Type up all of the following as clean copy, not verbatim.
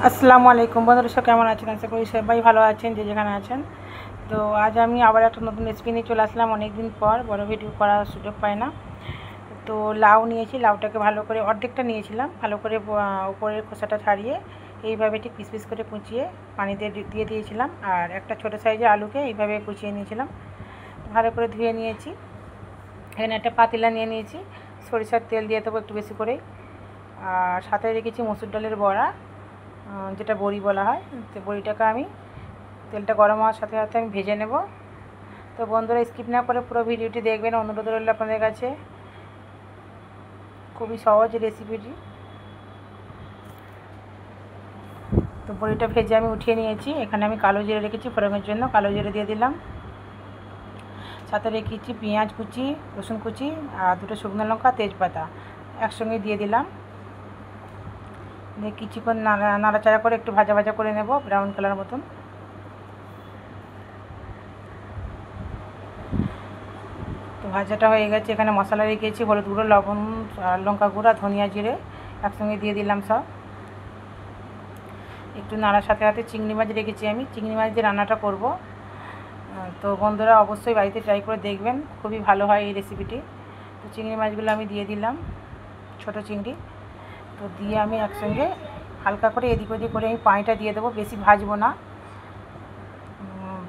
আসসালামু আলাইকুম বন্ধুরা, সব কেমন আছেন? আশা করি সবাই ভালো আছেন যে যেখানে আছেন। তো আজ আমি আবার একটা নতুন রেসিপি নিয়ে চলে আসলাম। অনেক দিন পর বড় ভিডিও করার সুযোগ পাই না। তো লাউ নিয়েছি, লাউটাকে ভালো করে অর্ধেকটা নিয়েছিলাম, ভালো করে উপরের খোসাটা ছাড়িয়ে এইভাবে ঠিক পিস পিস করে কুচিয়ে পানিতে দিয়ে দিয়েছিলাম। আর একটা ছোটো সাইজের আলুকে এইভাবে কুচিয়ে নিয়েছিলাম, ভালো করে ধুয়ে নিয়েছি। এখানে একটা পাতিলা নিয়ে নিয়েছি, সরিষার তেল দিয়ে দেবো একটু বেশি করে। আর সাথে রেখেছি মসুর ডালের বড়া, যেটা বড়ি বলা হয়। তো বড়িটাকে আমি তেলটা গরম হওয়ার সাথে সাথে আমি ভেজে নেব। তো বন্ধুরা, স্কিপ না করে পুরো ভিডিওটি দেখবেন, অনুরোধ রইল আপনাদের কাছে। খুবই সহজ রেসিপিটি। তো বড়িটা ভেজে আমি উঠিয়ে নিয়েছি। এখানে আমি কালো জিরে রেখেছি ফোড়নের জন্য, কালো জিরে দিয়ে দিলাম। সাথে রেখেছি পেঁয়াজ কুচি, রসুন কুচি আর দুটো শুকনো লঙ্কা, তেজপাতা একসঙ্গে দিয়ে দিলাম। দিয়ে কিছুক্ষণ নাড়াচাড়া করে একটু ভাজা ভাজা করে নেব, ব্রাউন কালার মতন। তো ভাজাটা হয়ে গেছে। এখানে মশলা রেখেছি হলুদ গুঁড়ো, লবণ, লঙ্কা গুঁড়ো, ধনিয়া জিরে একসঙ্গে দিয়ে দিলাম সব। একটু নাড়ার সাথে সাথে চিংড়ি মাছ রেখেছি আমি, চিংড়ি মাছ দিয়ে রান্নাটা করব। তো বন্ধুরা অবশ্যই বাড়িতে ট্রাই করে দেখবেন, খুবই ভালো হয় এই রেসিপিটি। তো চিংড়ি মাছগুলো আমি দিয়ে দিলাম, ছোটো চিংড়ি। তো দিয়ে আমি একসঙ্গে হালকা করে এদিক ওদিক করে আমি পানিটা দিয়ে দেবো, বেশি ভাজবো না।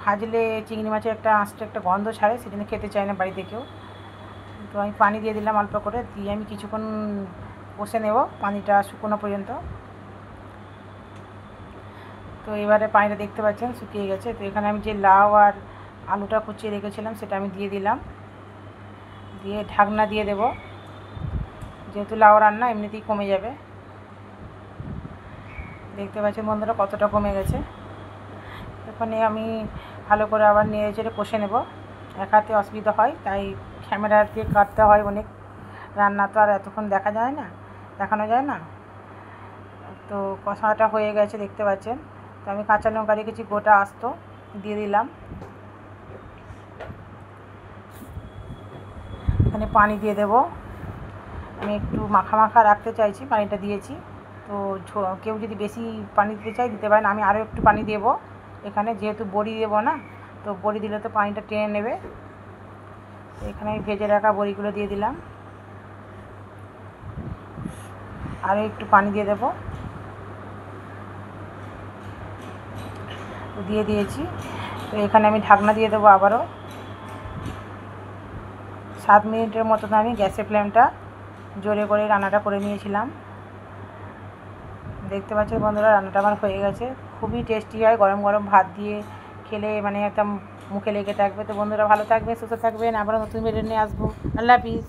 ভাজলে চিংড়ি মাছের একটা আঁচটা একটা গন্ধ ছাড়ে, সেজন্য খেতে চায় না বাড়িতে কেউ। তো আমি পানি দিয়ে দিলাম অল্প করে, দিয়ে আমি কিছুক্ষণ কষে নেব পানিটা শুকনো পর্যন্ত। তো এবারে পানিটা দেখতে পাচ্ছেন শুকিয়ে গেছে। তো এখানে আমি যে লাউ আর আলুটা কুচিয়ে রেখেছিলাম সেটা আমি দিয়ে দিলাম, দিয়ে ঢাকনা দিয়ে দেব, যেহেতু লাউ রান্না এমনিতেই কমে যাবে। দেখতে পাচ্ছেন বন্ধুরা কতটা কমে গেছে। এখানে আমি ভালো করে আবার নেড়ে চেড়ে কষে নেব। এক হাতে অসুবিধা হয়, তাই ক্যামেরা দিয়ে কাটতে হয়। অনেক রান্না তো আর এতক্ষণ দেখানো যায় না। তো কষাটা হয়ে গেছে দেখতে পাচ্ছেন। তো আমি কাঁচা লঙ্কা রেখেছি গোটা আস্ত, দিয়ে দিলাম। এখানে পানি দিয়ে দেব। আমি একটু মাখা মাখা রাখতে চাইছি, পানিটা দিয়েছি। তো কেউ যদি বেশি পানি দিতে চায় দিতে পারেন, আমি আরও একটু পানি দেবো এখানে, যেহেতু বড়ি দেবো না। তো বড়ি দিলে তো পানিটা টেনে নেবে। তো এখানে আমি ভেজে রাখা বড়িগুলো দিয়ে দিলাম, আরও একটু পানি দিয়ে দেবো, দিয়ে দিয়েছি। তো এখানে আমি ঢাকনা দিয়ে দেবো আবারও 7 মিনিটের মতন। আমি গ্যাসের ফ্লেমটা জোরে করে রান্নাটা করে নিয়েছিলাম। দেখতে পাচ্ছেন বন্ধুরা রান্নাটা আমার হয়ে গেছে। খুবই টেস্টি হয়, গরম গরম ভাত দিয়ে খেলে মানে একদম মুখে লেগে থাকবে। তো বন্ধুরা ভালো থাকবেন, সুস্থ থাকবেন, আবারও নতুন ভিডিও নিয়ে আসবো। আল্লাহ হাফিজ।